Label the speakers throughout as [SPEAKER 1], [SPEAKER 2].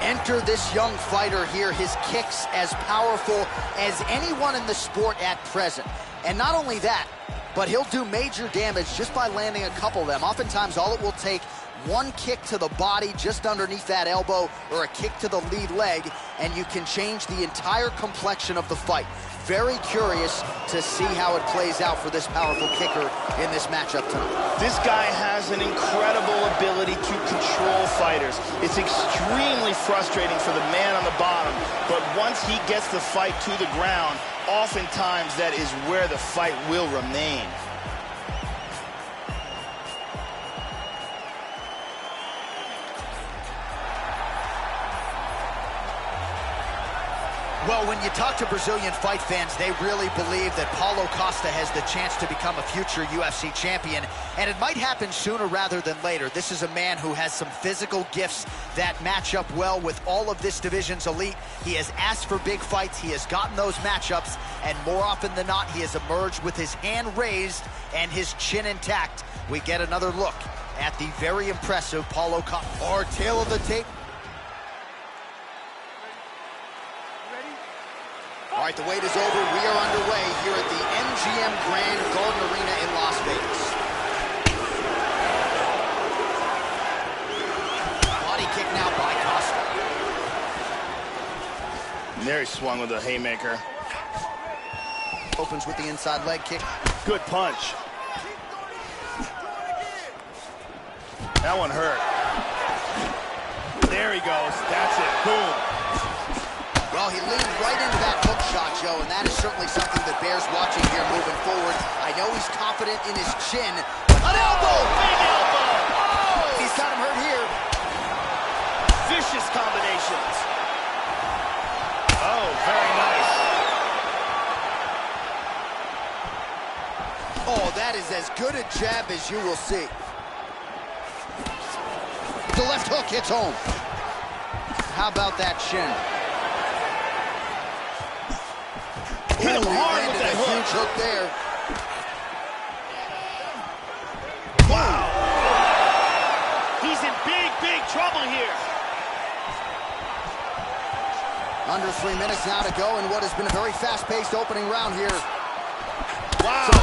[SPEAKER 1] Enter this young fighter here. His kicks as powerful as anyone in the sport at present. And not only that, but he'll do major damage just by landing a couple of them. Oftentimes, all it will take one kick to the body just underneath that elbow or a kick to the lead leg, and you can change the entire complexion of the fight. Very curious to see how it plays out for this powerful kicker in this matchup tonight.
[SPEAKER 2] This guy has an incredible ability to control fighters. It's extremely frustrating for the man on the bottom, but once he gets the fight to the ground, oftentimes that is where the fight will remain.
[SPEAKER 1] Well, when you talk to Brazilian fight fans, they really believe that Paulo Costa has the chance to become a future UFC champion, and it might happen sooner rather than later. This is a man who has some physical gifts that match up well with all of this division's elite. He has asked for big fights, he has gotten those matchups, and more often than not, he has emerged with his hand raised and his chin intact. We get another look at the very impressive Paulo Costa. Our tail of the tape. All right, the wait is over. We are underway here at the MGM Grand Garden Arena in Las Vegas. Body kick now by Costa.
[SPEAKER 2] And there he swung with a haymaker.
[SPEAKER 1] Opens with the inside leg kick.
[SPEAKER 2] Good punch. That one hurt. There he goes. That's it. Boom.
[SPEAKER 1] Well, he leaned right into that hook shot, Joe, and that is certainly something that bears watching here moving forward. I know he's confident in his chin, but an elbow! Big elbow! Oh! He's got him hurt here.
[SPEAKER 2] Vicious combinations. Oh, very nice.
[SPEAKER 1] Oh, that is as good a jab as you will see. The left hook hits home. How about that shin?
[SPEAKER 2] Hit him hard with that hook.
[SPEAKER 1] Huge hook there.
[SPEAKER 2] Wow. He's in big, big trouble here.
[SPEAKER 1] Under 3 minutes now to go in what has been a very fast-paced opening round here.
[SPEAKER 2] Wow.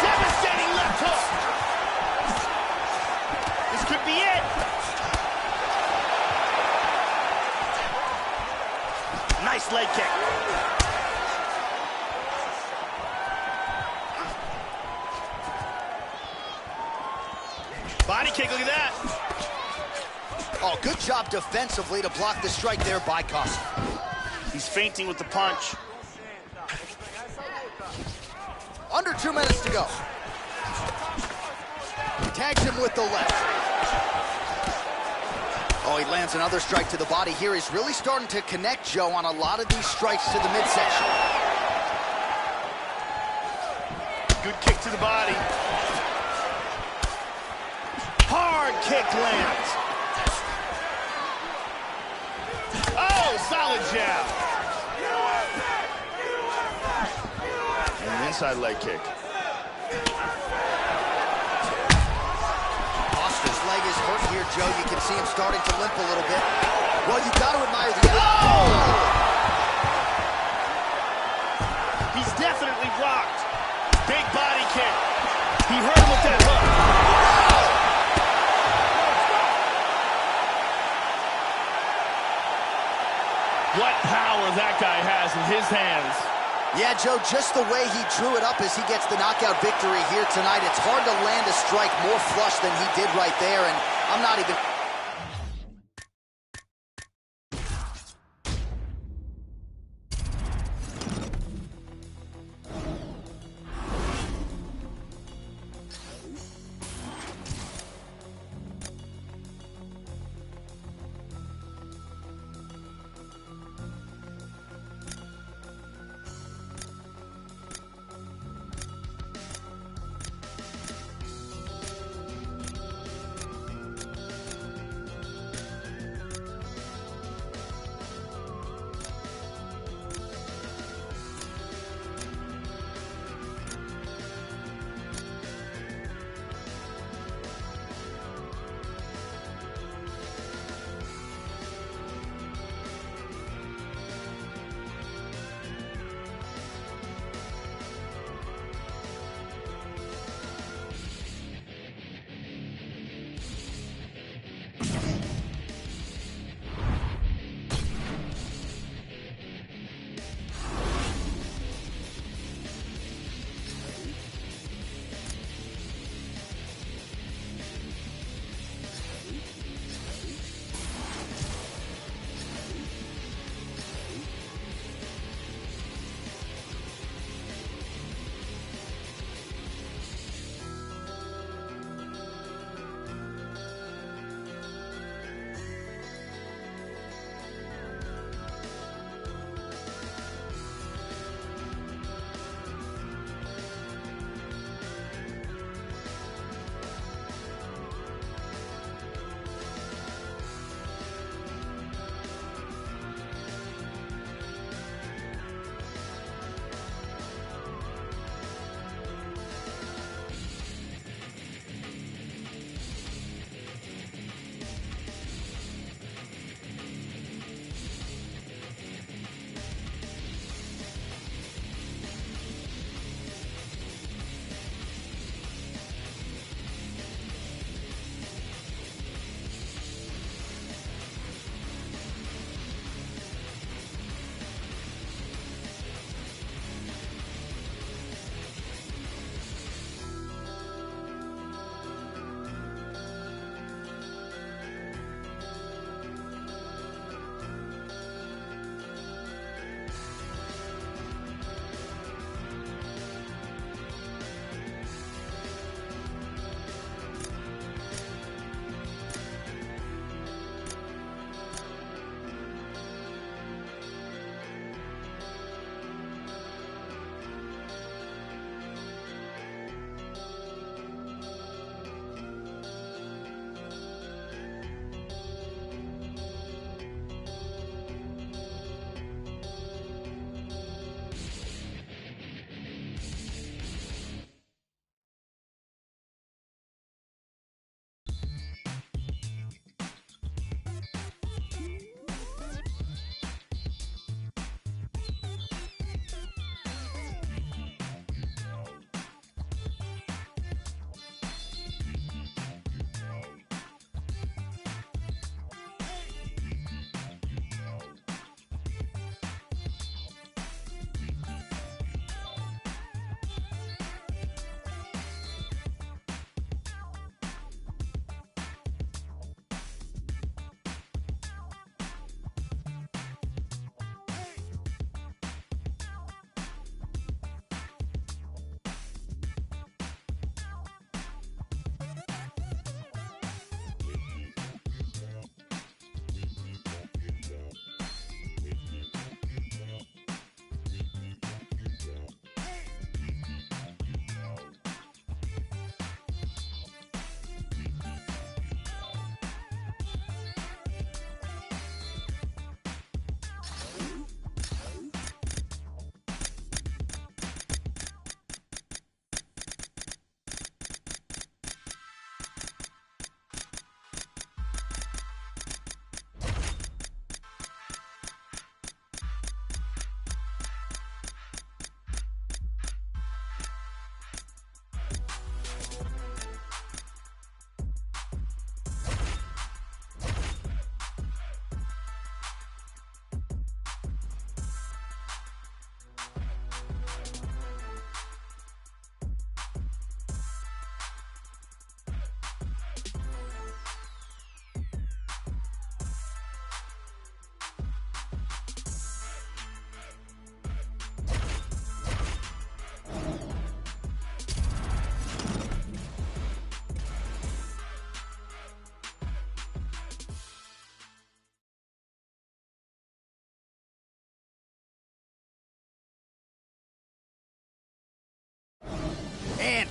[SPEAKER 2] Devastating left hook. This could be it. Nice leg kick. Body kick, look at that.
[SPEAKER 1] Oh, good job defensively to block the strike there by Costa.
[SPEAKER 2] He's feinting with the punch.
[SPEAKER 1] Under 2 minutes to go. Tags him with the left. Oh, he lands another strike to the body here. He's really starting to connect, Joe, on a lot of these strikes to the midsection.
[SPEAKER 2] Good kick to the body. Hard kick lands. Oh, solid jab. And an inside leg kick.
[SPEAKER 1] Costa's leg is hurt here, Joe. You can see him starting to limp a little bit. Well, you got to admire the... Oh!
[SPEAKER 2] He's definitely rocked. Big body kick. He hurt him with that hook. What power that guy has in his hands.
[SPEAKER 1] Yeah, Joe, just the way he drew it up as he gets the knockout victory here tonight, it's hard to land a strike more flush than he did right there, and I'm not even...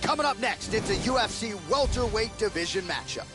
[SPEAKER 1] Coming up next, it's a UFC welterweight division matchup.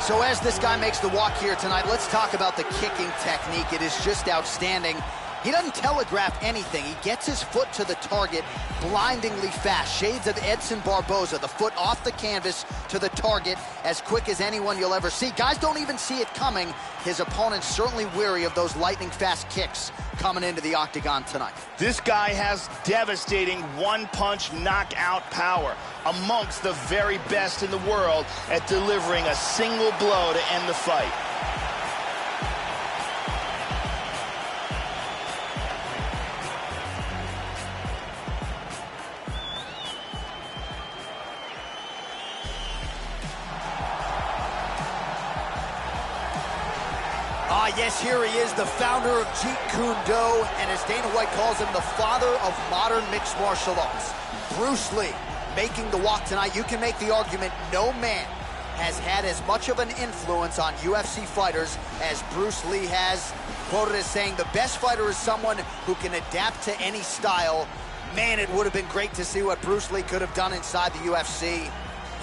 [SPEAKER 1] So as this guy makes the walk here tonight, let's talk about the kicking technique. It is just outstanding. He doesn't telegraph anything. He gets his foot to the target blindingly fast. Shades of Edson Barboza, the foot off the canvas to the target as quick as anyone you'll ever see. Guys don't even see it coming. His opponent's certainly weary of those lightning fast kicks coming into the octagon tonight.
[SPEAKER 2] This guy has devastating one-punch knockout power, amongst the very best in the world at delivering a single blow to end the fight.
[SPEAKER 1] Yes, here he is, the founder of Ggggg, and as Dana White calls him, the father of modern mixed martial arts. Bruce Lee making the walk tonight. You can make the argument no man has had as much of an influence on UFC fighters as Bruce Lee has. Quoted as saying, the best fighter is someone who can adapt to any style. Man, it would have been great to see what Bruce Lee could have done inside the UFC.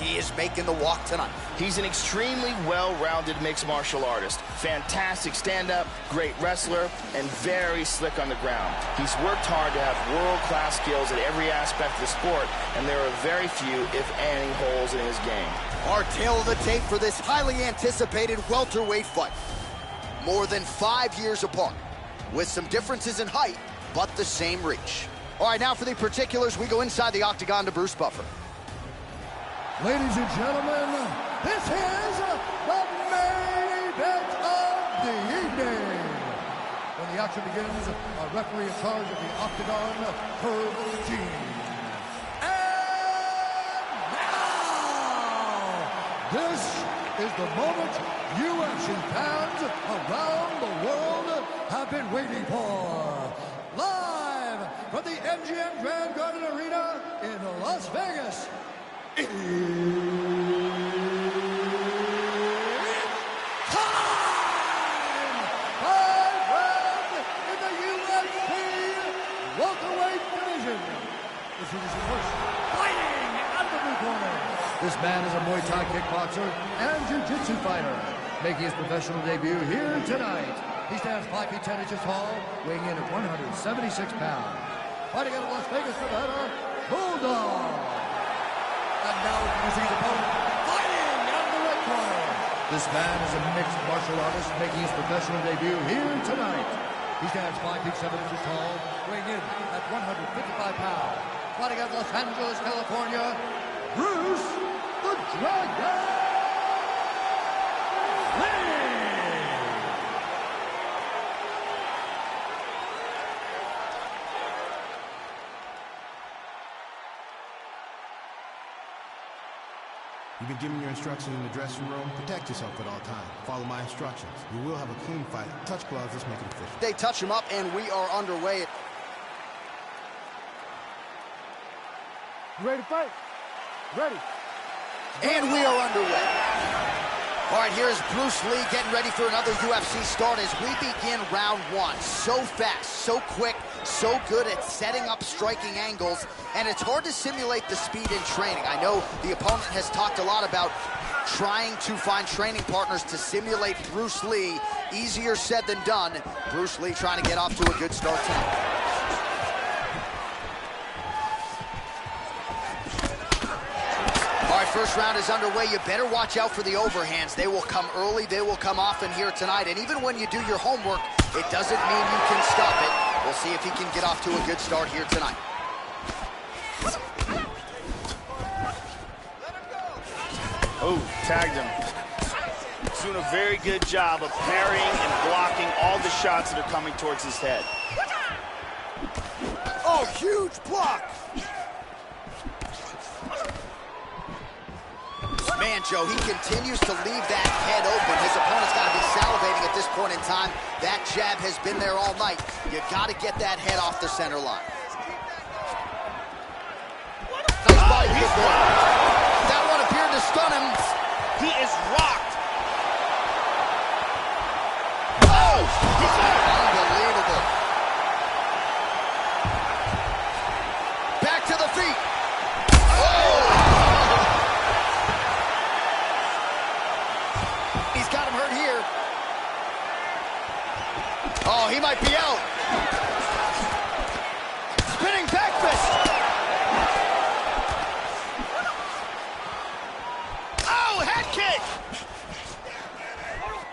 [SPEAKER 1] He is making the walk tonight.
[SPEAKER 2] He's an extremely well-rounded mixed martial artist. Fantastic stand-up, great wrestler, and very slick on the ground. He's worked hard to have world-class skills at every aspect of the sport, and there are very few, if any, holes in his game.
[SPEAKER 1] Our tale of the tape for this highly anticipated welterweight fight. More than 5 years apart, with some differences in height, but the same reach. All right, now for the particulars, we go inside the octagon to Bruce Buffer.
[SPEAKER 3] Ladies and gentlemen, this is the main event of the evening. When the action begins, a referee in charge of the octagon, Herb Dean. And now, this is the moment UFC fans around the world have been waiting for. Live from the MGM Grand Garden Arena in Las Vegas. It's time! 5 rounds in the UFC welterweight division. This is his first fighting out of the blue corner. This man is a Muay Thai kickboxer and jiu-jitsu fighter, making his professional debut here tonight. He stands 5 feet 10 inches tall, weighing in at 176 pounds. Fighting out of Las Vegas, Nevada, Bulldog. And now introducing his opponent, fighting out of the red corner. This man is a mixed martial artist making his professional debut here tonight. He stands 5 feet 7 inches tall, weighing in at 155 pounds. Fighting out of Los Angeles, California, Bruce the Dragon Lee.
[SPEAKER 4] You've been given your instructions in the dressing room. Protect yourself at all times. Follow my instructions. You will have a clean fight. Touch gloves. Let's make it official.
[SPEAKER 1] They touch him up, and we are underway.
[SPEAKER 3] You ready to fight? Ready.
[SPEAKER 1] And we are underway. All right, here's Bruce Lee getting ready for another UFC start as we begin round 1. So fast, so quick, so good at setting up striking angles, and it's hard to simulate the speed in training. I know the opponent has talked a lot about trying to find training partners to simulate Bruce Lee. Easier said than done. Bruce Lee trying to get off to a good start tonight. First round is underway. You better watch out for the overhands. They will come early, they will come often here tonight. And even when you do your homework, it doesn't mean you can stop it. We'll see if he can get off to a good start here tonight.
[SPEAKER 2] Oh, tagged him. He's doing a very good job of parrying and blocking all the shots that are coming towards his head.
[SPEAKER 1] Oh, huge block. Man, Joe, he continues to leave that head open. His opponent's got to be salivating at this point in time. That jab has been there all night. You got to get that head off the center line. Nice body kick there. That one appeared to stun him.
[SPEAKER 2] He is rocked.
[SPEAKER 1] Oh, he might be out. Spinning back fist.
[SPEAKER 2] Oh, head kick.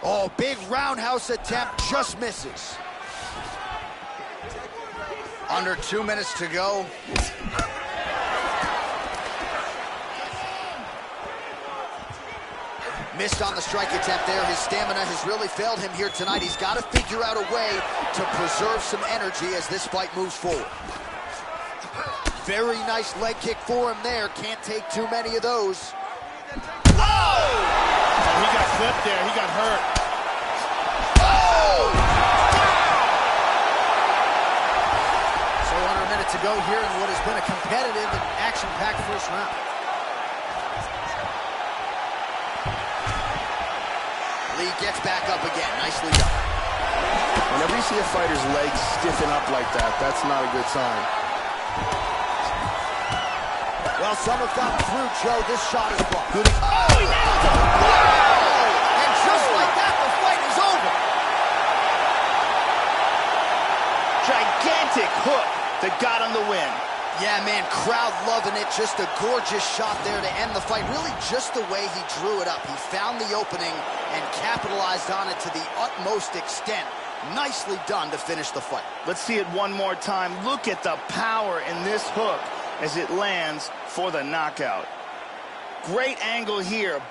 [SPEAKER 1] Oh, big roundhouse attempt, just misses. Under 2 minutes to go. Missed on the strike attempt there. His stamina has really failed him here tonight. He's got to figure out a way to preserve some energy as this fight moves forward. Very nice leg kick for him there. Can't take too many of those.
[SPEAKER 2] Oh! Oh, he got clipped there. He got hurt.
[SPEAKER 1] Oh! So under a minute to go here in what has been a competitive and action-packed first round. Lee gets back up again. Nicely done.
[SPEAKER 2] Whenever you see a fighter's legs stiffen up like that, that's not a good sign.
[SPEAKER 1] Well, some have gotten through, Joe. This shot is blocked.
[SPEAKER 2] Oh, he nailed him!
[SPEAKER 1] Wow! And just like that, the fight is over.
[SPEAKER 2] Gigantic hook that got him the win.
[SPEAKER 1] Yeah, man, crowd loving it. Just a gorgeous shot there to end the fight. Really just the way he drew it up. He found the opening and capitalized on it to the utmost extent. Nicely done to finish the fight.
[SPEAKER 2] Let's see it one more time. Look at the power in this hook as it lands for the knockout. Great angle here.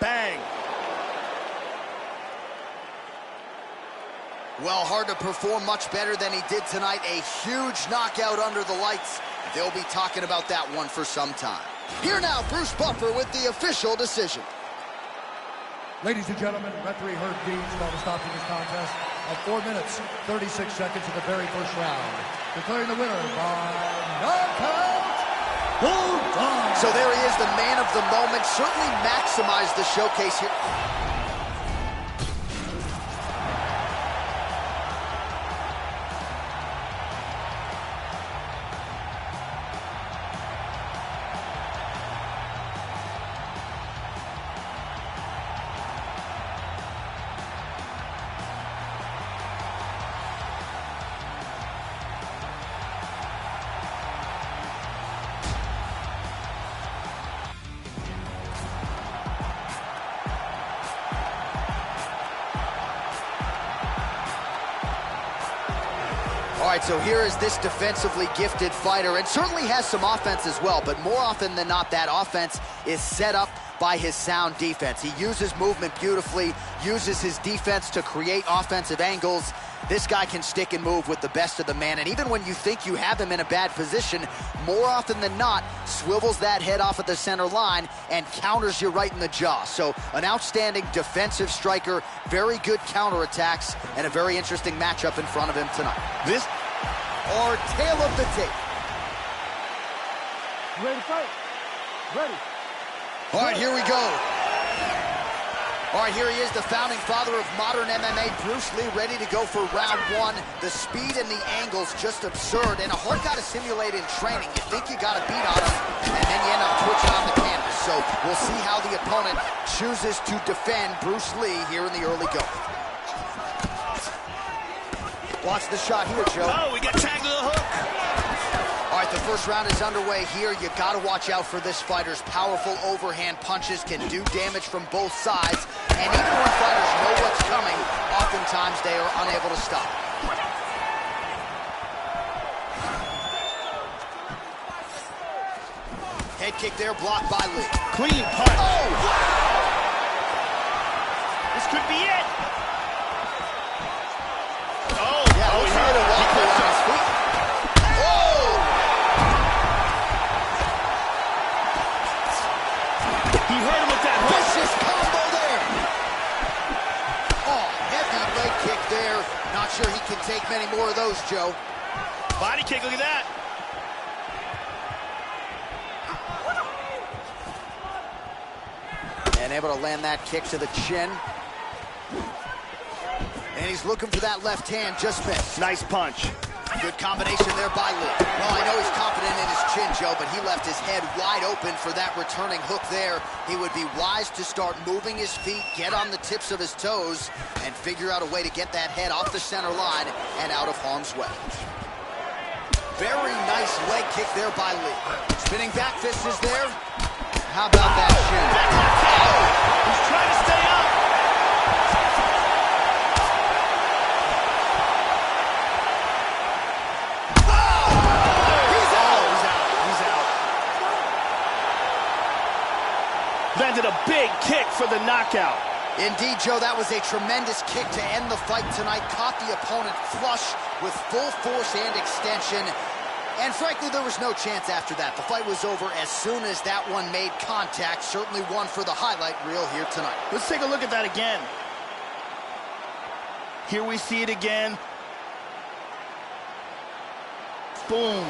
[SPEAKER 2] Bang.
[SPEAKER 1] Well, hard to perform much better than he did tonight. A huge knockout under the lights. They'll be talking about that one for some time. Here now, Bruce Buffer with the official decision.
[SPEAKER 3] Ladies and gentlemen, referee Herb Deans called a stop to this contest at 4 minutes, 36 seconds of the very first round, declaring the winner by knockout, Bulldog.
[SPEAKER 1] So there he is, the man of the moment. Certainly maximized the showcase here. All right, so here is this defensively gifted fighter, and certainly has some offense as well, but more often than not, that offense is set up by his sound defense. He uses movement beautifully, uses his defense to create offensive angles. This guy can stick and move with the best of the man, and even when you think you have him in a bad position, more often than not, swivels that head off at the center line and counters you right in the jaw. So an outstanding defensive striker, very good counterattacks, and a very interesting matchup in front of him tonight.
[SPEAKER 2] This
[SPEAKER 1] or tail of the tape.
[SPEAKER 3] Ready to fight? Ready.
[SPEAKER 1] All right, here we go. All right, here he is, the founding father of modern MMA, Bruce Lee, ready to go for round one. The speed and the angles just absurd, and a hard guy to simulate in training. You think you got a beat on him, and then you end up twitching on the canvas. So we'll see how the opponent chooses to defend Bruce Lee here in the early go. Watch the shot here, Joe.
[SPEAKER 2] Oh, we got tagged with a hook.
[SPEAKER 1] All right, the first round is underway here. You got to watch out for this fighter's powerful overhand punches can do damage from both sides. And even when fighters know what's coming, oftentimes they are unable to stop. Head kick there, blocked by Lee.
[SPEAKER 2] Clean punch.
[SPEAKER 1] Oh!
[SPEAKER 2] This could be it. Oh,
[SPEAKER 1] Yeah,
[SPEAKER 2] oh,
[SPEAKER 1] looks like a walker on his feet. Oh!
[SPEAKER 2] He hurt him with that hook.
[SPEAKER 1] Vicious combo there. Oh, heavy leg kick there. Not sure he can take many more of those, Joe.
[SPEAKER 2] Body kick, look at that.
[SPEAKER 1] And able to land that kick to the chin. And he's looking for that left hand, just missed.
[SPEAKER 2] Nice punch.
[SPEAKER 1] Good combination there by Lee. Well, I know he's confident in his chin, Joe, but he left his head wide open for that returning hook there. He would be wise to start moving his feet, get on the tips of his toes, and figure out a way to get that head off the center line and out of harm's way. Very nice leg kick there by Lee. Spinning back fist is there. How about that shin?
[SPEAKER 2] He's trying to stay up. Landed a big kick for the knockout.
[SPEAKER 1] Indeed, Joe, that was a tremendous kick to end the fight tonight. Caught the opponent flush with full force and extension. And frankly, there was no chance after that. The fight was over as soon as that one made contact. Certainly one for the highlight reel here tonight.
[SPEAKER 2] Let's take a look at that again. Here we see it again. Boom.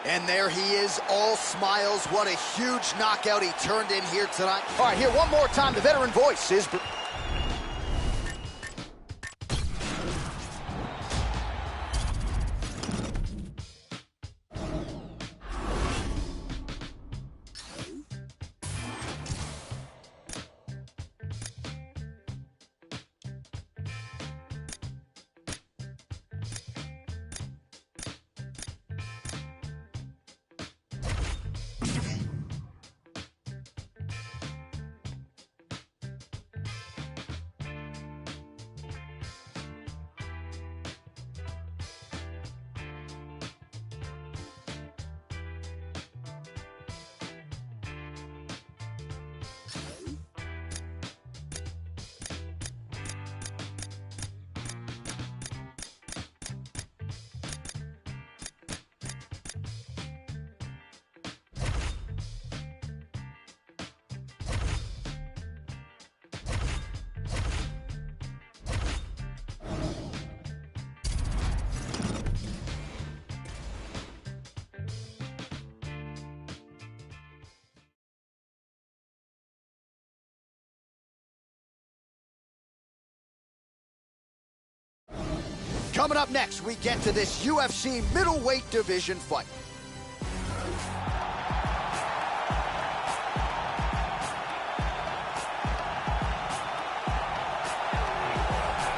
[SPEAKER 1] And there he is, all smiles. What a huge knockout he turned in here tonight. All right, here one more time. The veteran voice is... Coming up next, we get to this UFC middleweight division fight.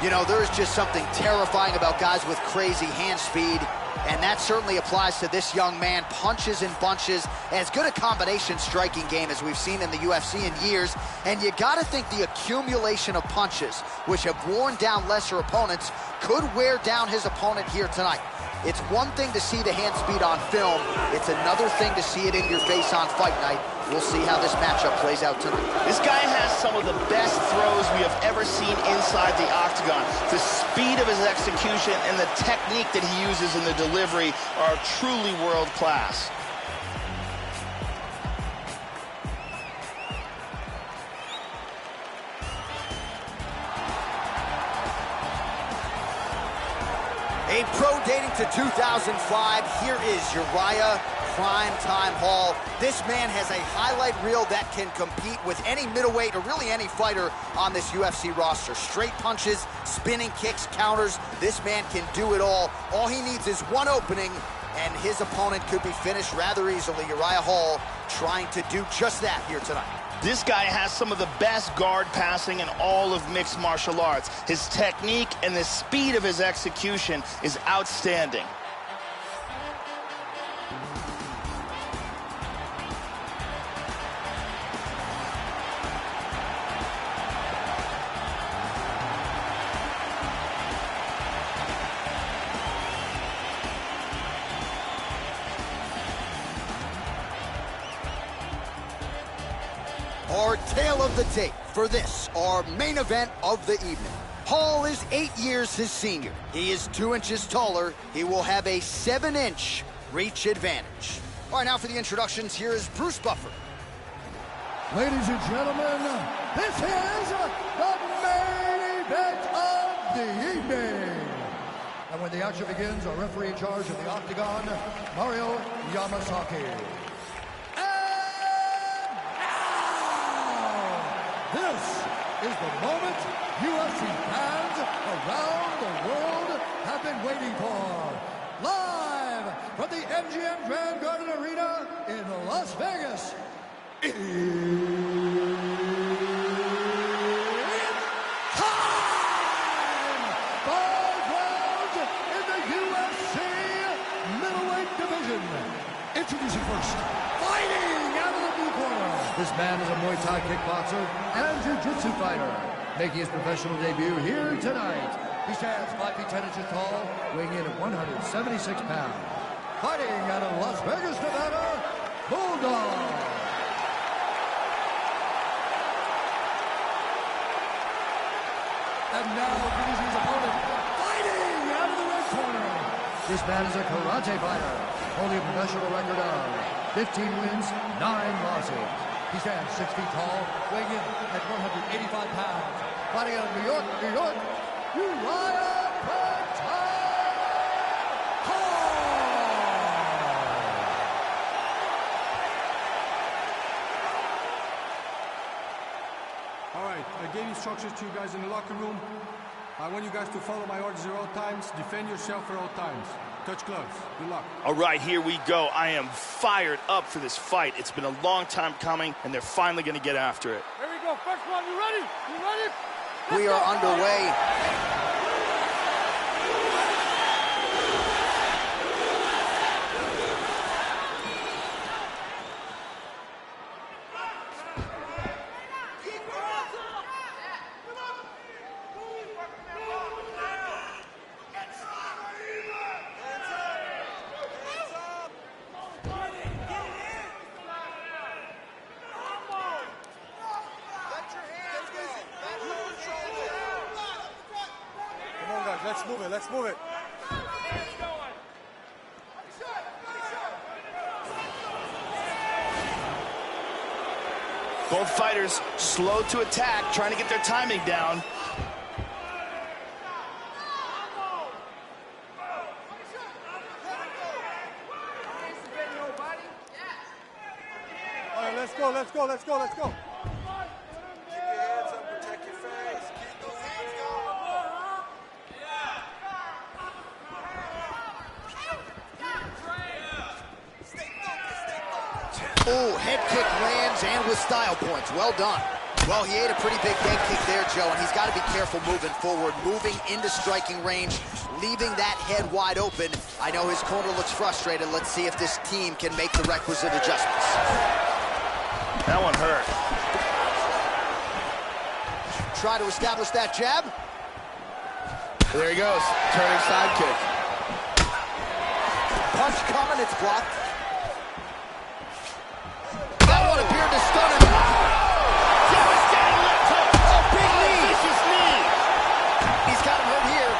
[SPEAKER 1] You know, there's just something terrifying about guys with crazy hand speed, and that certainly applies to this young man. Punches and bunches, as good a combination striking game as we've seen in the UFC in years, and you gotta think the accumulation of punches, which have worn down lesser opponents, could wear down his opponent here tonight. It's one thing to see the hand speed on film, it's another thing to see it in your face on fight night. We'll see how this matchup plays out tonight.
[SPEAKER 2] This guy has some of the best throws we have ever seen inside the octagon. The speed of his execution and the technique that he uses in the delivery are truly world class.
[SPEAKER 1] A pro dating to 2005, here is Uriah Primetime Hall. This man has a highlight reel that can compete with any middleweight or really any fighter on this UFC roster. Straight punches, spinning kicks, counters. This man can do it all. All he needs is one opening, and his opponent could be finished rather easily. Uriah Hall trying to do just that here tonight.
[SPEAKER 2] This guy has some of the best guard passing in all of mixed martial arts. His technique and the speed of his execution is outstanding.
[SPEAKER 1] Our tale of the tape for this, our main event of the evening. Hall is 8 years his senior. He is 2 inches taller. He will have a 7-inch reach advantage. All right, now for the introductions, here is Bruce Buffer.
[SPEAKER 3] Ladies and gentlemen, this is the main event of the evening. And when the action begins, our referee in charge of the octagon, Mario Yamasaki. This is the moment UFC fans around the world have been waiting for. Live from the MGM Grand Garden Arena in Las Vegas. It's time! 5 rounds in the UFC middleweight division. Introducing first, fighting out of the blue corner. This man is a Muay Thai kickboxer and jiu-jitsu fighter, making his professional debut here tonight. He stands 5 feet 10 inches tall, weighing in at 176 pounds. Fighting out of Las Vegas, Nevada, Bulldog. And now introducing his opponent, fighting out of the red corner. This man is a karate fighter, holding a professional record of 15 wins, 9 losses. He stands 6 feet tall, weighing in at 185 pounds. Fighting out of New York, LiwaR.
[SPEAKER 4] All right, I gave instructions to you guys in the locker room. I want you guys to follow my orders at all times. Defend yourself at all times. Touch gloves. Good luck.
[SPEAKER 2] All right, here we go. I am fired up for this fight. It's been a long time coming, and they're finally going to get after it.
[SPEAKER 3] Here we go. First one. You ready? You ready?
[SPEAKER 1] We are underway.
[SPEAKER 4] Let's move it. Let's move it.
[SPEAKER 2] Both fighters slow to attack, trying to get their timing down.
[SPEAKER 4] All right, let's go. Let's go. Let's go. Let's go.
[SPEAKER 1] Oh, head kick lands and with style points. Well done. Well, he ate a pretty big head kick there, Joe, and he's got to be careful moving forward, moving into striking range, leaving that head wide open. I know his corner looks frustrated. Let's see if this team can make the requisite adjustments.
[SPEAKER 2] That one hurt.
[SPEAKER 1] Try to establish that jab.
[SPEAKER 2] There he goes. Turning side kick.
[SPEAKER 1] Punch coming, it's blocked. That one appeared to stun him.
[SPEAKER 2] Devastating left hook.
[SPEAKER 1] Oh, big knee.
[SPEAKER 2] Vicious knee.
[SPEAKER 1] He's got him hurt here.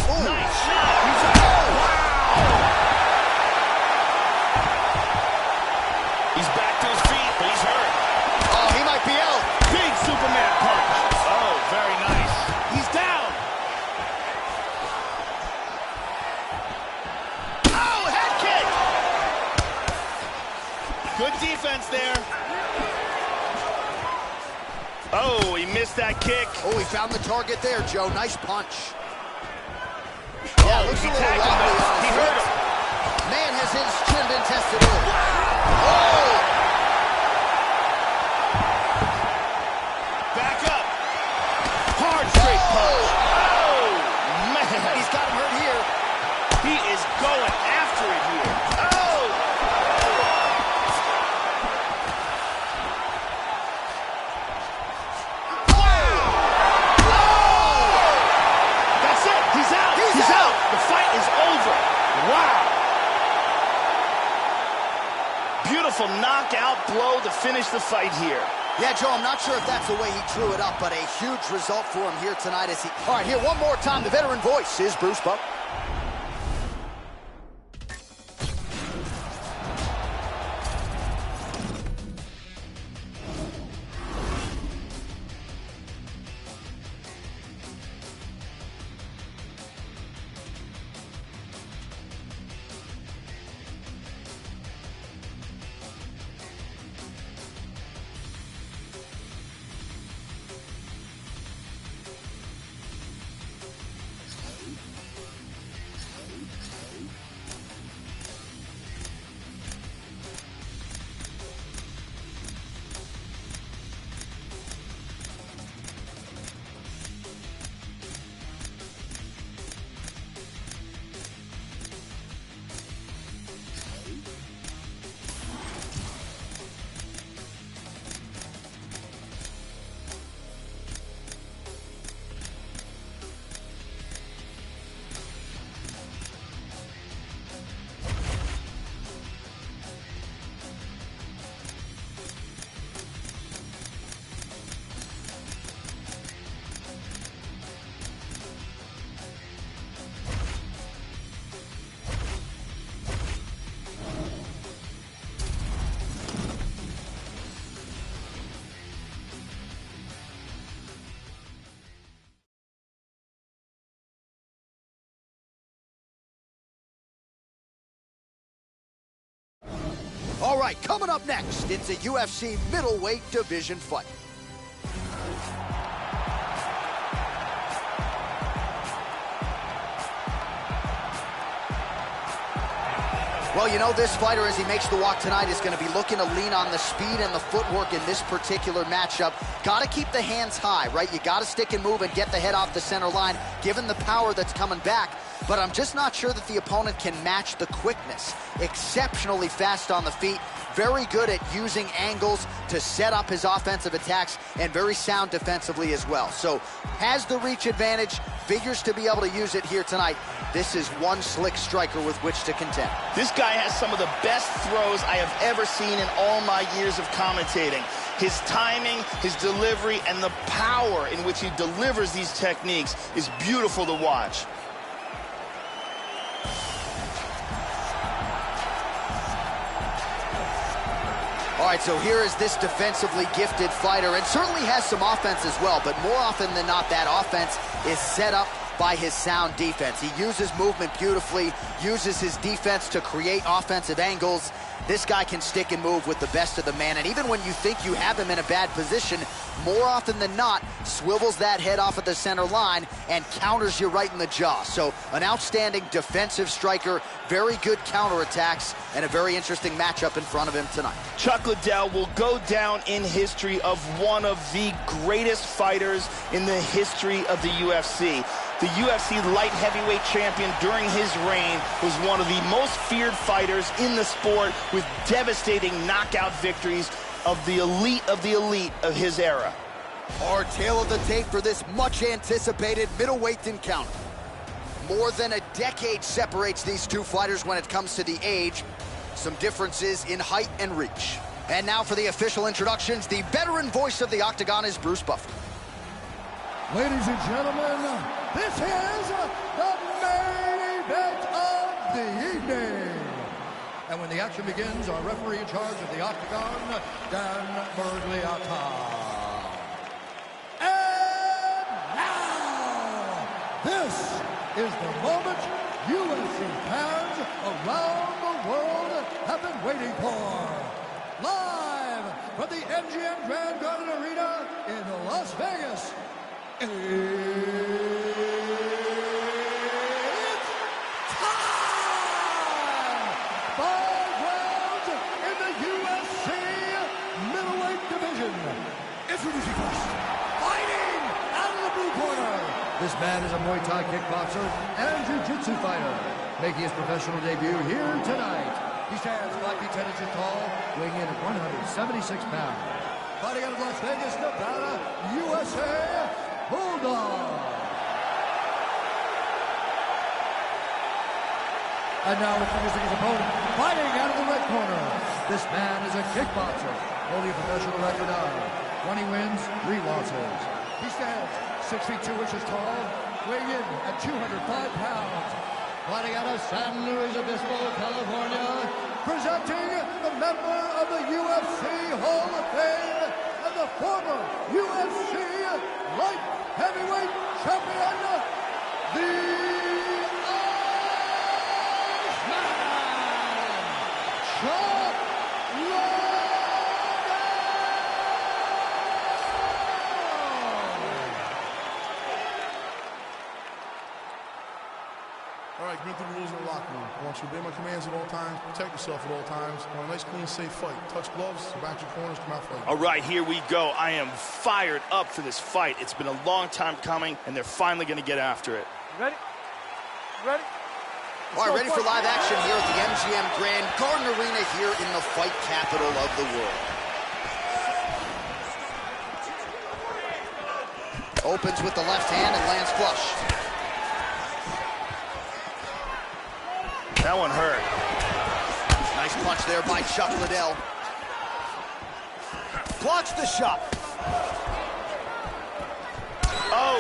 [SPEAKER 1] Ooh.
[SPEAKER 2] Nice shot. He's out. Wow. He's back to his feet, but he's hurt.
[SPEAKER 1] Oh, he might be out.
[SPEAKER 2] Big Superman punch. Oh, very nice. He's down. Oh, head kick. Good defense there. Oh, he missed that kick.
[SPEAKER 1] Oh, he found the target there, Joe. Nice punch.
[SPEAKER 2] Oh,
[SPEAKER 1] Yeah, looks a
[SPEAKER 2] he
[SPEAKER 1] little
[SPEAKER 2] tagged him,
[SPEAKER 1] wobbly
[SPEAKER 2] though.
[SPEAKER 1] on
[SPEAKER 2] He
[SPEAKER 1] his
[SPEAKER 2] hurt
[SPEAKER 1] wrist.
[SPEAKER 2] him.
[SPEAKER 1] Man, has his chin been tested in. Oh!
[SPEAKER 2] Back up. Hard straight punch. Oh, man.
[SPEAKER 1] He's got him hurt here.
[SPEAKER 2] He is going after it here. Oh! That's it. He's out. He's out. The fight is over. Wow. Beautiful knockout blow to finish the fight here.
[SPEAKER 1] Yeah, Joe, I'm not sure if that's the way he drew it up, but a huge result for him here tonight as he... All right, here one more time. The veteran voice is Bruce Buck. All right, coming up next, it's a UFC middleweight division fight. Well, you know, this fighter, as he makes the walk tonight, is going to be looking to lean on the speed and the footwork in this particular matchup. Got to keep the hands high, right? You got to stick and move and get the head off the center line, given the power that's coming back. But I'm just not sure that the opponent can match the quickness. Exceptionally fast on the feet, very good at using angles to set up his offensive attacks, and very sound defensively as well. So has the reach advantage, figures to be able to use it here tonight. This is one slick striker with which to contend.
[SPEAKER 2] This guy has some of the best throws I have ever seen in all my years of commentating. His timing, his delivery, and the power in which he delivers these techniques is beautiful to watch.
[SPEAKER 1] All right, so here is this defensively gifted fighter, and certainly has some offense as well, but more often than not, that offense is set up by his sound defense. He uses movement beautifully, uses his defense to create offensive angles. This guy can stick and move with the best of the man, and even when you think you have him in a bad position, more often than not, swivels that head off at the center line and counters you right in the jaw. So an outstanding defensive striker, very good counterattacks, and a very interesting matchup in front of him tonight.
[SPEAKER 2] Chuck Liddell will go down in history of one of the greatest fighters in the history of the UFC. The UFC light heavyweight champion during his reign was one of the most feared fighters in the sport, with devastating knockout victories of the elite of his era.
[SPEAKER 1] Our tale of the tape for this much anticipated middleweight encounter. More than a decade separates these two fighters when it comes to the age. Some differences in height and reach. And now for the official introductions, the veteran voice of the Octagon is Bruce Buffer.
[SPEAKER 3] Ladies and gentlemen, this is the main event of the evening. And when the action begins, our referee in charge of the Octagon, Dan Bergliata. And now, this is the moment UFC fans around the world have been waiting for. Live from the MGM Grand Garden Arena in Las Vegas. It's time! 5 rounds in the UFC middleweight division. Introducing first, fighting out of the blue corner. This man is a Muay Thai kickboxer and jiu-jitsu fighter, making his professional debut here tonight. He stands 5 feet 10 inches tall, weighing in at 176 pounds. Fighting out of Las Vegas, Nevada, USA, Bulldog. And now introducing his opponent, fighting out of the red corner. This man is a kickboxer, holding a professional record of 20 wins, 3 losses. He stands 6 feet 2 inches tall, weighing in at 205 pounds. Fighting out of San Luis Obispo, California, presenting the member of the UFC Hall of Fame and the former UFC light heavyweight champion, the Iceman, Chuck Liddell.
[SPEAKER 5] All right, been through the rules in the locker room. I want you to obey my commands at all times, protect yourself at all times. I want a nice, clean, safe fight. Touch gloves, back your corners, come out fighting.
[SPEAKER 2] All right, here we go. I am fired up for this fight. It's been a long time coming, and they're finally going to get after it.
[SPEAKER 6] Ready? Ready?
[SPEAKER 1] All right, ready for live action here at the MGM Grand Garden Arena here in the fight capital of the world. Opens with the left hand and lands flush.
[SPEAKER 2] That one hurt.
[SPEAKER 1] Nice punch there by Chuck Liddell. Blocks the shot.
[SPEAKER 2] Oh!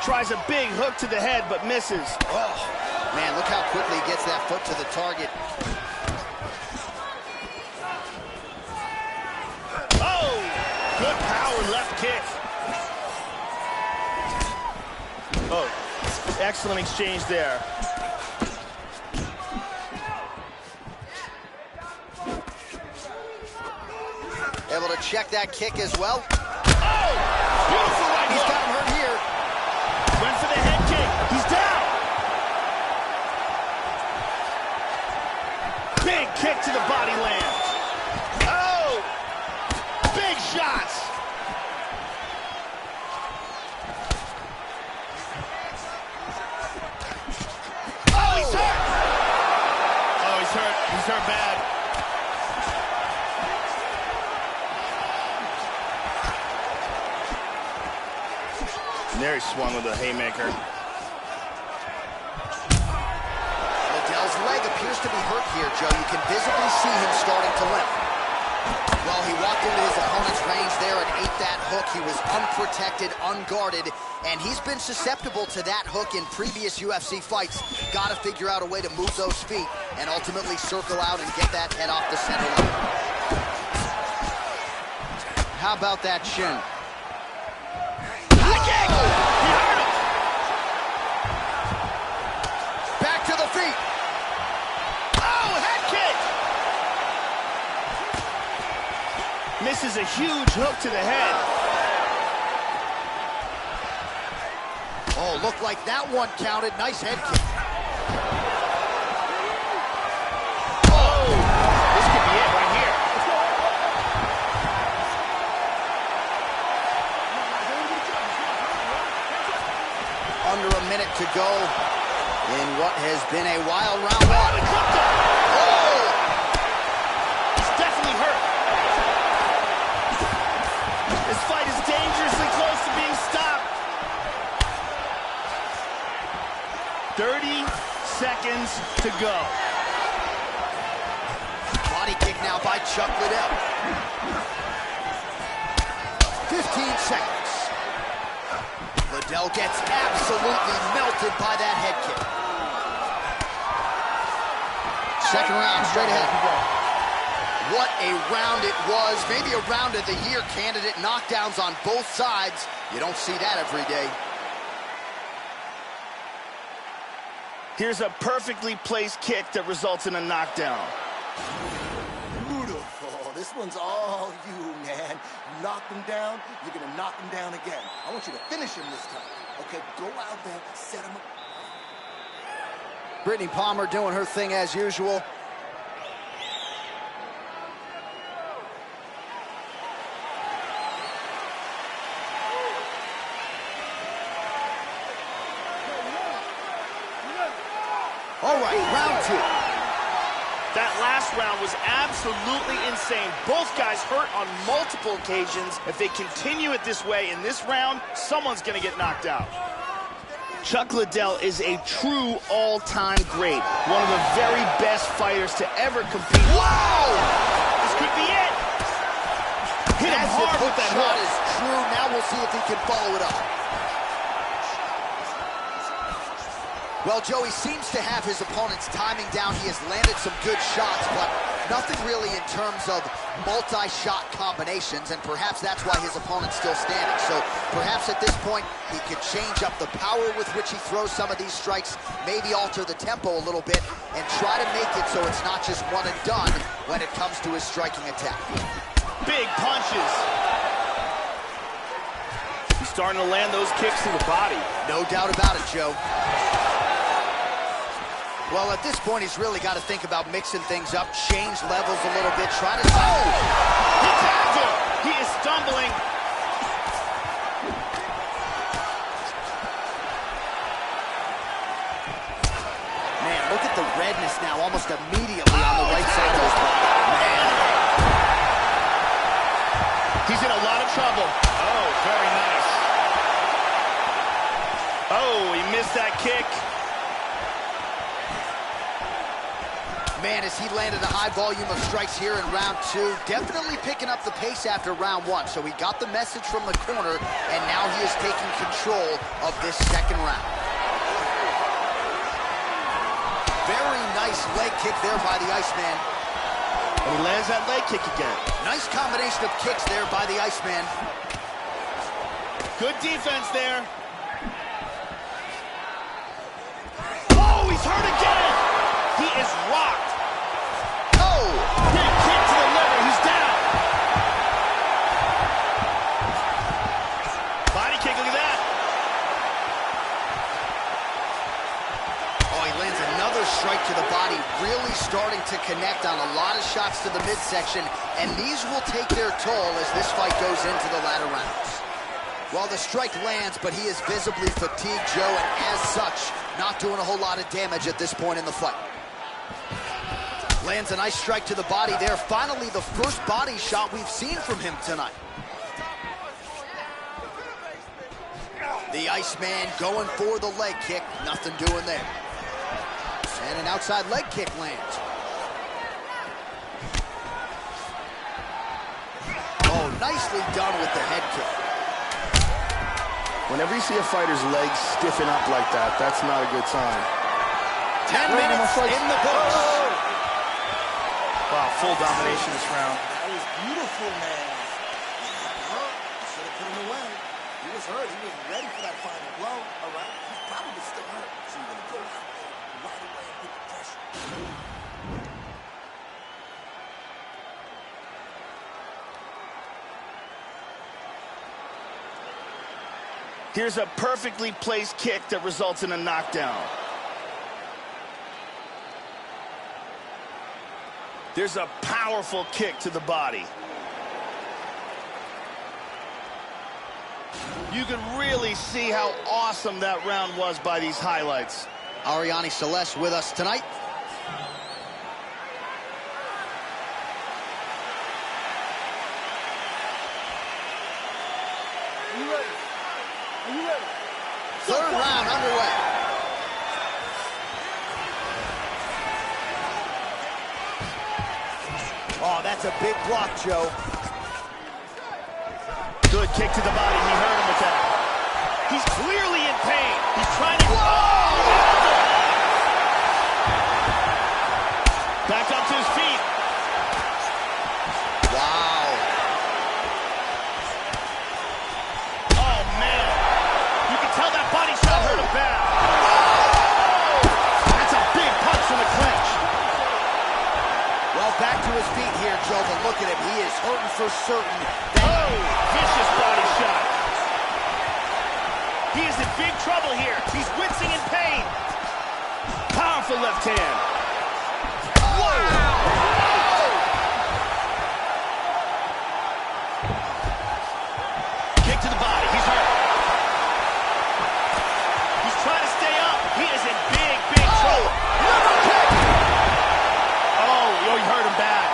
[SPEAKER 2] Tries a big hook to the head, but misses.
[SPEAKER 1] Oh, man, look how quickly he gets that foot to the target.
[SPEAKER 2] Oh! Good power left kick. Oh, excellent exchange there.
[SPEAKER 1] check that kick as well.
[SPEAKER 2] Oh! Beautiful right
[SPEAKER 1] He's
[SPEAKER 2] hook.
[SPEAKER 1] got him hurt here.
[SPEAKER 2] Went for the head kick. He's down. Big kick to the body lands. Oh! Big shots. Oh, he's hurt. Oh, he's hurt. He's hurt bad. And there he swung with a haymaker.
[SPEAKER 1] Liddell's leg appears to be hurt here, Joe. You can visibly see him starting to limp. Well, he walked into his opponent's range there and ate that hook. He was unprotected, unguarded, and he's been susceptible to that hook in previous UFC fights. Got to figure out a way to move those feet and ultimately circle out and get that head off the center line. How about that shin? Back to the feet.
[SPEAKER 2] Oh, head kick! Misses a huge hook to the head.
[SPEAKER 1] Oh, looked like that one counted. Nice head kick.
[SPEAKER 2] Oh, this could be it right here.
[SPEAKER 1] Under a minute to go in what has been a wild round one.
[SPEAKER 2] Oh! He's definitely hurt. This fight is dangerously close to being stopped. 30 seconds to go.
[SPEAKER 1] Body kick now by Chuck Liddell. 15 seconds. Liddell gets absolutely melted by that head kick. Second round, straight ahead. What a round it was. Maybe a round of the year candidate. Knockdowns on both sides. You don't see that every day.
[SPEAKER 2] Here's a perfectly placed kick that results in a knockdown.
[SPEAKER 7] Beautiful. This one's all you, man. You knocked him down, you're going to knock him down again. I want you to finish him this time. Okay, go out there, set him up.
[SPEAKER 1] Brittany Palmer doing her thing as usual. All right, round two.
[SPEAKER 2] That last round was absolutely insane. Both guys hurt on multiple occasions. If they continue it this way in this round, someone's going to get knocked out. Chuck Liddell is a true all-time great. One of the very best fighters to ever compete. Whoa! This could be it. Hit him hard with that
[SPEAKER 1] shot
[SPEAKER 2] hook.
[SPEAKER 1] is true. Now we'll see if he can follow it up. Well, Joey seems to have his opponent's timing down. He has landed some good shots, but nothing really in terms of multi-shot combinations, and perhaps that's why his opponent's still standing. So perhaps at this point, he could change up the power with which he throws some of these strikes, maybe alter the tempo a little bit, and try to make it so it's not just one and done when it comes to his striking attack.
[SPEAKER 2] Big punches. He's starting to land those kicks to the body.
[SPEAKER 1] No doubt about it, Joe. Well, at this point, he's really got to think about mixing things up, change levels a little bit, try to... Oh!
[SPEAKER 2] He tagged him. He is stumbling.
[SPEAKER 1] Man, look at the redness now, almost immediately on the right side of his body. Man.
[SPEAKER 2] He's in a lot of trouble. Oh, very nice. Oh, he missed that kick.
[SPEAKER 1] Man, as he landed a high volume of strikes here in round two, definitely picking up the pace after round one. So he got the message from the corner, and now he is taking control of this second round. Very nice leg kick there by the Iceman.
[SPEAKER 2] And he lands that leg kick again.
[SPEAKER 1] Nice combination of kicks there by the Iceman.
[SPEAKER 2] Good defense there. Oh, he's hurt again. He is rocked.
[SPEAKER 1] Oh!
[SPEAKER 2] Big kick to the liver. He's down.
[SPEAKER 1] really starting to connect on a lot of shots to the midsection, and these will take their toll as this fight goes into the latter rounds. Well, the strike lands, but he is visibly fatigued, Joe, and as such, not doing a whole lot of damage at this point in the fight. Lands a nice strike to the body there. Finally, the first body shot we've seen from him tonight. The Iceman going for the leg kick. Nothing doing there. And an outside leg kick lands. Oh, nicely done with the head kick.
[SPEAKER 2] Whenever you see a fighter's legs stiffen up like that, that's not a good sign.
[SPEAKER 1] 10 minutes in the books.
[SPEAKER 2] Wow, full domination this round.
[SPEAKER 7] That was beautiful, man. Should have put him away. He was hurt. He was ready for that final blow. All right. He's probably still hurt. So you're going to go out there right away and put the pressure.
[SPEAKER 2] Here's a perfectly placed kick that results in a knockdown. There's a powerful kick to the body. You can really see how awesome that round was by these highlights.
[SPEAKER 1] Ariane Celeste with us tonight.
[SPEAKER 6] Are you ready? Are you ready?
[SPEAKER 1] Third round underway. Oh, that's a big block, Joe.
[SPEAKER 2] Good kick to the body. He hurt him with that. He's clearly in pain. He's trying to... Back up to his feet.
[SPEAKER 1] Wow.
[SPEAKER 2] Oh, man. You can tell that body shot hurt him bad. That's a big punch from the clinch.
[SPEAKER 1] Well, back to his feet here, Joe, but look at him. He is hurting for certain.
[SPEAKER 2] Oh, vicious body shot. He is in big trouble here. He's wincing in pain. Powerful left hand. Wow! Kick to the body. He's hurt. He's trying to stay up. He is in big, big trouble. Oh, he hurt him bad.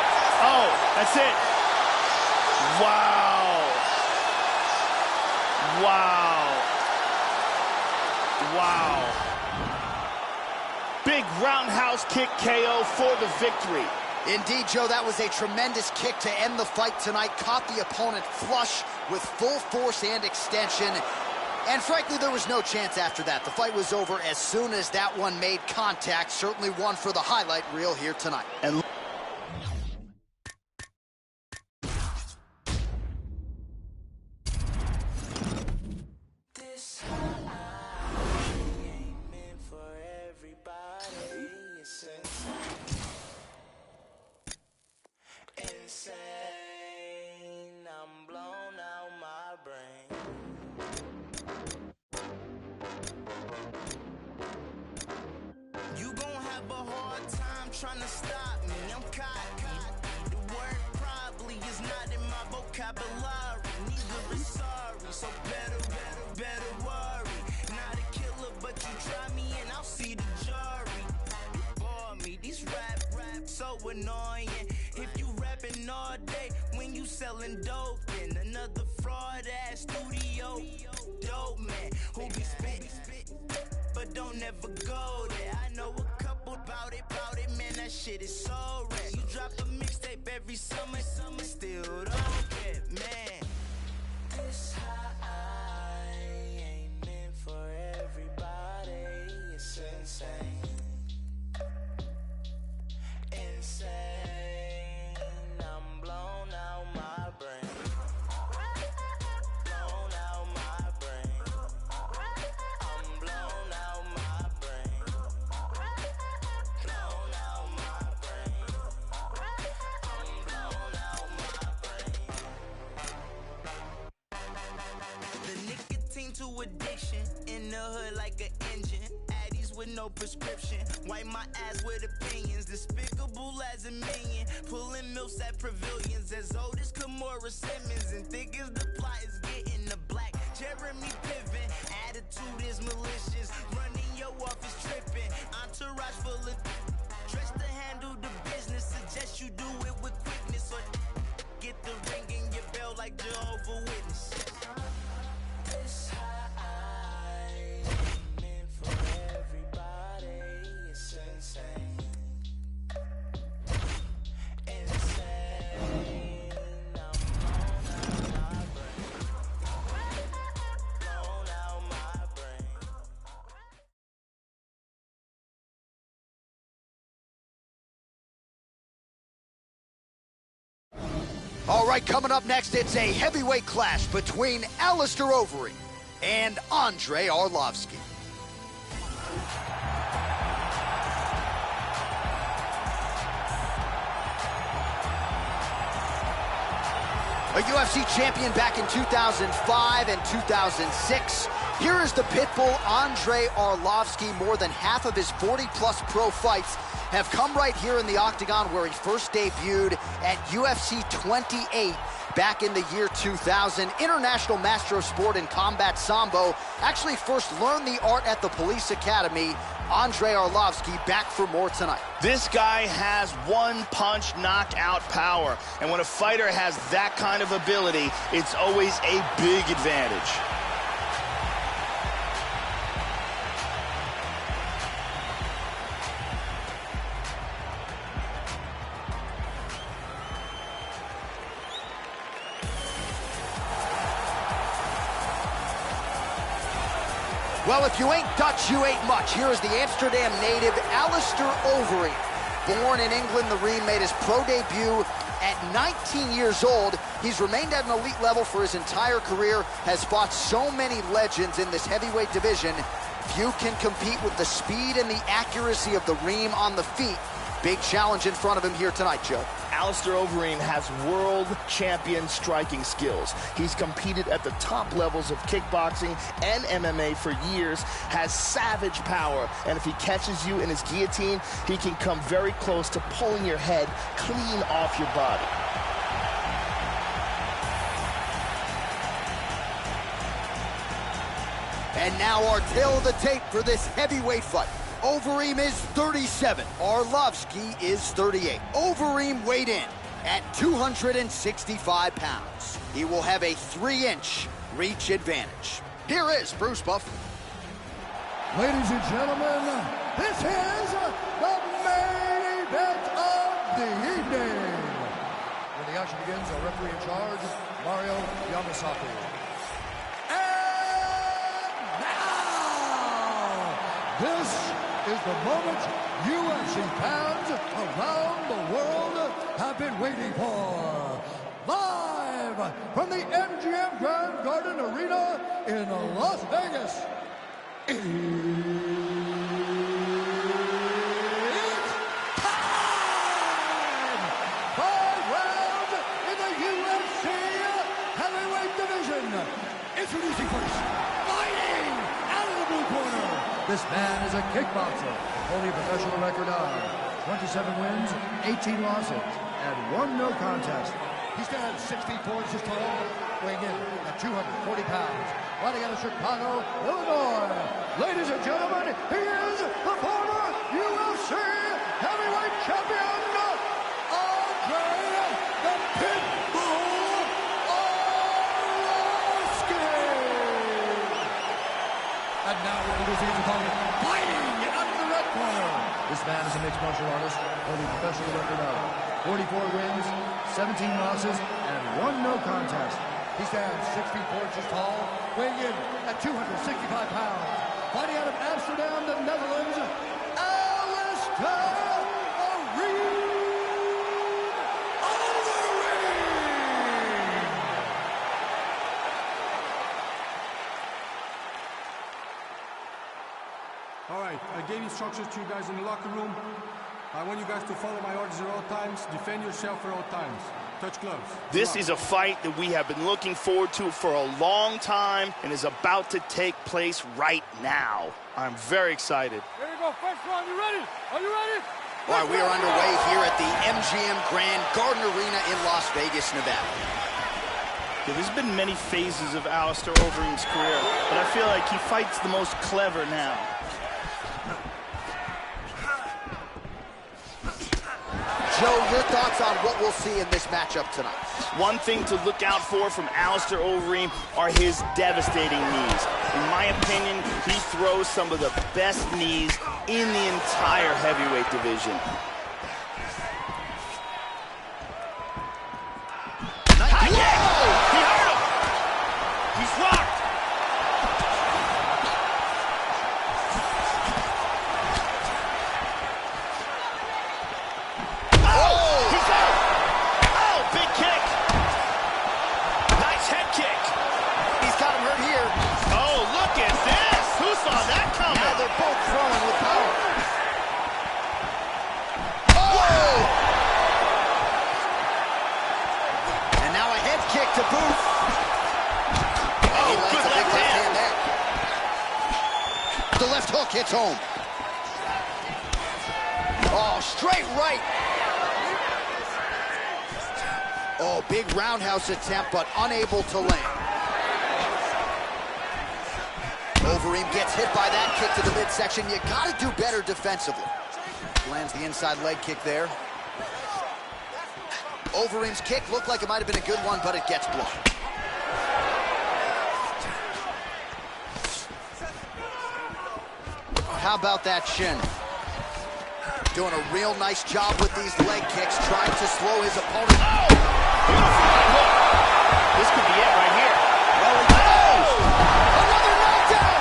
[SPEAKER 2] Oh, that's it. Wow. Wow. Wow. Big roundhouse kick KO for the victory.
[SPEAKER 1] Indeed, Joe, that was a tremendous kick to end the fight tonight. Caught the opponent flush with full force and extension. And frankly, there was no chance after that. The fight was over as soon as that one made contact. Certainly one for the highlight reel here tonight.
[SPEAKER 2] And
[SPEAKER 8] trying to stop me, I'm cocky. The word probably is not in my vocabulary. Neither is sorry, so better worry. Not a killer, but you try me and I'll see the jury. For me, these rap so annoying. If you rapping all day when you selling dope, then another fraud ass studio dope man who be spitting, but don't ever go there. I know a couple about it, man, that shit is so rare. You drop a mixtape every summer, still don't get, man. This high ain't meant for everybody, it's insane. Insane, I'm blown out my brain. Blown out my brain. I'm blown out my brain. Blown out my brain. I'm blown out my brain. The nicotine to addiction in the hood like an engine. Addies with no prescription. Wipe my ass with opinions, despicable as a minion. Pulling milfs at pavilions, as old as Kimora Simmons. And thick as the plot is getting the black. Jeremy Piven, attitude is malicious. Running your office tripping, entourage full of dress to handle the business. Suggest you do it with quickness, or get the ring in your bell like Jehovah's Witness. This high meant for everybody. It's insane. Insane. I'm blown out my brain.
[SPEAKER 1] All right, coming up next, it's a heavyweight clash between Alistair Overeem and Andrei Arlovski. A UFC champion back in 2005 and 2006. Here is the pitbull Andrei Arlovski. More than half of his 40-plus pro fights have come right here in the octagon, where he first debuted at UFC 28 back in the year 2000. International Master of Sport in Combat Sambo. Actually first learned the art at the Police Academy. Andrei Arlovski back for more tonight.
[SPEAKER 2] This guy has one-punch knockout power, and when a fighter has that kind of ability, it's always a big advantage.
[SPEAKER 1] Well, if you ain't Dutch, you ain't much. Here is the Amsterdam native, Alistair Overeem. Born in England, the Reem made his pro debut at 19 years old. He's remained at an elite level for his entire career, has fought so many legends in this heavyweight division. Few can compete with the speed and the accuracy of the Reem on the feet. Big challenge in front of him here tonight, Joe.
[SPEAKER 2] Alistair Overeem has world champion striking skills. He's competed at the top levels of kickboxing and MMA for years, has savage power, and if he catches you in his guillotine, he can come very close to pulling your head clean off your body.
[SPEAKER 1] And now our tale of the tape for this heavyweight fight. Overeem is 37. Arlovski is 38. Overeem weighed in at 265 pounds. He will have a 3-inch reach advantage. Here is Bruce Buff.
[SPEAKER 3] Ladies and gentlemen, this is the main event of the evening. When the action begins, our referee in charge, Mario Yamasaki. And now, this is the moment UFC fans around the world have been waiting for. Live from the MGM Grand Garden Arena in Las Vegas. It's time! 5 rounds in the UFC heavyweight division. Introducing first, fighting out of the blue corner. This man is a kickboxer, holding a professional record of 27 wins, 18 losses, and 1 no contest. He stands 6 feet 4 inches tall, weighing in at 240 pounds. Fighting out of Chicago, Illinois. Ladies and gentlemen, he is the former UFC heavyweight champion, Andrei the Pitbull Arlovski. And now we're introducing his opponent, fighting out of the red corner. This man is a mixed martial artist, holding a professional record of 44 wins, 17 losses, and 1 no contest. He stands 6 feet 4 inches tall, weighing in at 265 pounds. Fighting out of Amsterdam, the Netherlands, Alistair
[SPEAKER 4] All right, I gave instructions to you guys in the locker room. I want you guys to follow my orders at all times, defend yourself at all times. Touch gloves.
[SPEAKER 2] This is a fight that we have been looking forward to for a long time and is about to take place right now. I'm very excited.
[SPEAKER 6] Here you go, first round, you ready? Are you ready?
[SPEAKER 1] All right, we are underway here at the MGM Grand Garden Arena in Las Vegas, Nevada.
[SPEAKER 2] Yeah, there's been many phases of Alistair Overeem's career, but I feel like he fights the most clever now.
[SPEAKER 1] Joe, your thoughts on what we'll see in this matchup tonight?
[SPEAKER 2] One thing to look out for from Alistair Overeem are his devastating knees. In my opinion, he throws some of the best knees in the entire heavyweight division. High kick! He hurt him! He's rocked!
[SPEAKER 1] To boot. Oh, good left hand there. The left hook hits home. Oh, straight right. Oh, big roundhouse attempt, but unable to land. Overeem gets hit by that kick to the midsection. You gotta do better defensively. Lands the inside leg kick there. Overeem's kick looked like it might have been a good one, but it gets blocked. How about that shin? Doing a real nice job with these leg kicks, trying to slow his opponent.
[SPEAKER 2] Oh! Beautiful right hook. This could be it right here.
[SPEAKER 1] Well, another knockdown!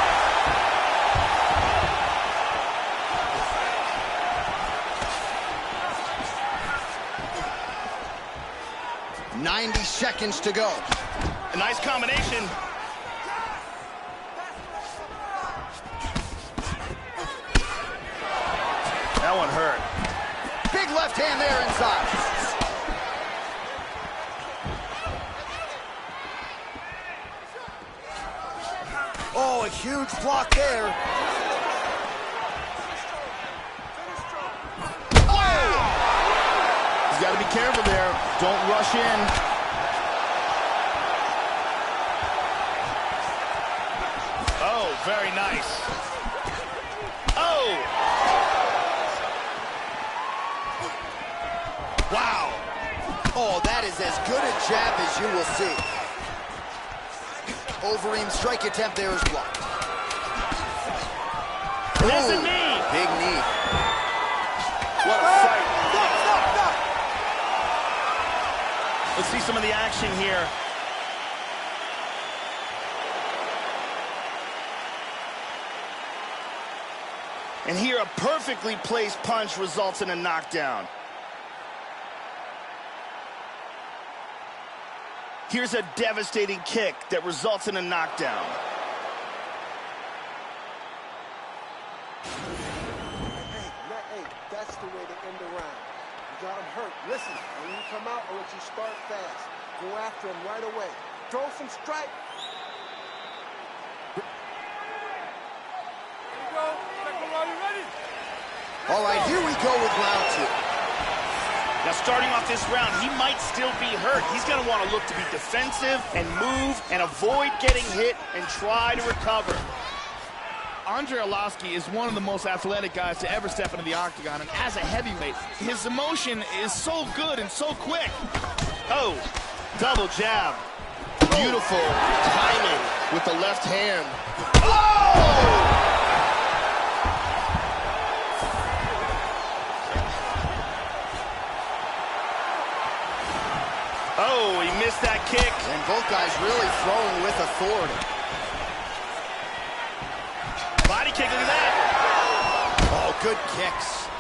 [SPEAKER 1] 90 seconds to go.
[SPEAKER 2] A nice combination. That one hurt.
[SPEAKER 1] Big left hand there inside. Oh, a huge block there.
[SPEAKER 2] He's got to be careful there. Don't rush in. Oh, very nice. Oh!
[SPEAKER 1] Wow. Oh, that is as good a jab as you will see. Overeem's strike attempt there is blocked.
[SPEAKER 2] There's a knee.
[SPEAKER 1] Big knee.
[SPEAKER 2] What a fight. Let's see some of the action here. And here, a perfectly placed punch results in a knockdown. Here's a devastating kick that results in a knockdown.
[SPEAKER 9] Hey, that's the way to end the round. You got him hurt. Listen, when you come out, I'll let you start fast. Go after him right away. Throw some strike.
[SPEAKER 6] Here you go. Second round, you ready?
[SPEAKER 1] All right, here we go with round two.
[SPEAKER 2] Now, starting off this round, he might still be hurt. He's going to want to look to be defensive and move and avoid getting hit and try to recover.
[SPEAKER 10] Andre Arlovski is one of the most athletic guys to ever step into the octagon, and as a heavyweight, his emotion is so good and so quick.
[SPEAKER 2] Oh, double jab. Beautiful timing with the left hand. Oh! Oh, he missed that kick.
[SPEAKER 1] And both guys really throwing with authority.
[SPEAKER 2] Body kick, look at that.
[SPEAKER 1] Oh, good kicks.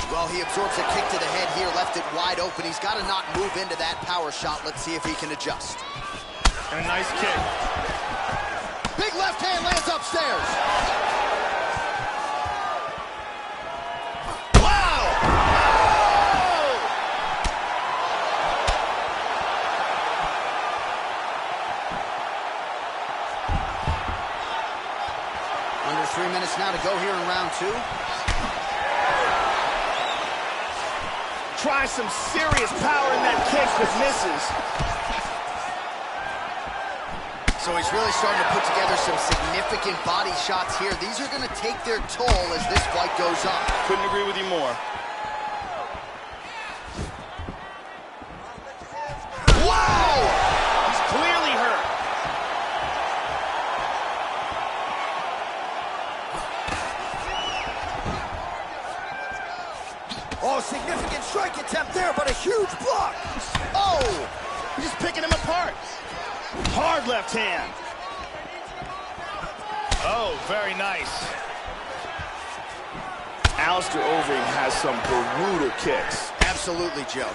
[SPEAKER 1] Well, he absorbs a kick to the head here, left it wide open. He's got to not move into that power shot. Let's see if he can adjust.
[SPEAKER 2] And a nice kick.
[SPEAKER 1] Big left hand lands upstairs. 2.
[SPEAKER 2] Tries some serious power in that kick, but misses.
[SPEAKER 1] So he's really starting to put together some significant body shots here. These are going to take their toll as this fight goes on.
[SPEAKER 2] Couldn't agree with you more.
[SPEAKER 1] Wow!
[SPEAKER 2] He's clearly hurt.
[SPEAKER 3] Oh, significant strike attempt there, but a huge block.
[SPEAKER 2] Oh! He's just picking him apart. Hard left hand. Oh, very nice. Alistair Overeem has some brutal kicks.
[SPEAKER 1] Absolutely, Joe.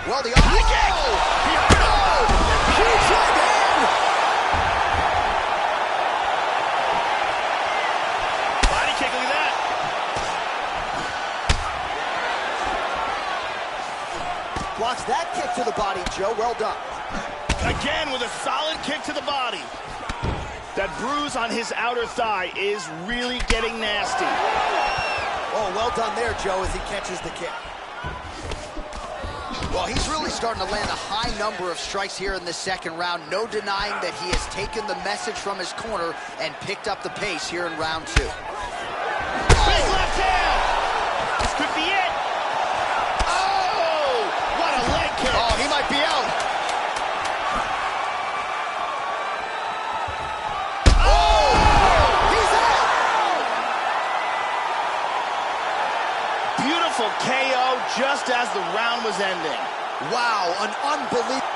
[SPEAKER 1] Well, the high kick! Oh! Huge right hand!
[SPEAKER 2] Body kick, look at that.
[SPEAKER 3] Blocks that kick to the body, Joe. Well done.
[SPEAKER 2] Again with a solid kick to the body. That bruise on his outer thigh is really getting nasty.
[SPEAKER 3] Oh, well done there, Joe, as he catches the kick.
[SPEAKER 1] Well, he's really starting to land a high number of strikes here in the second round. No denying that he has taken the message from his corner and picked up the pace here in round 2.
[SPEAKER 2] Big left hand! This could be it. Oh! What a leg kick!
[SPEAKER 1] Oh, he might be out.
[SPEAKER 2] Beautiful KO just as the round was ending.
[SPEAKER 1] Wow, an unbelievable...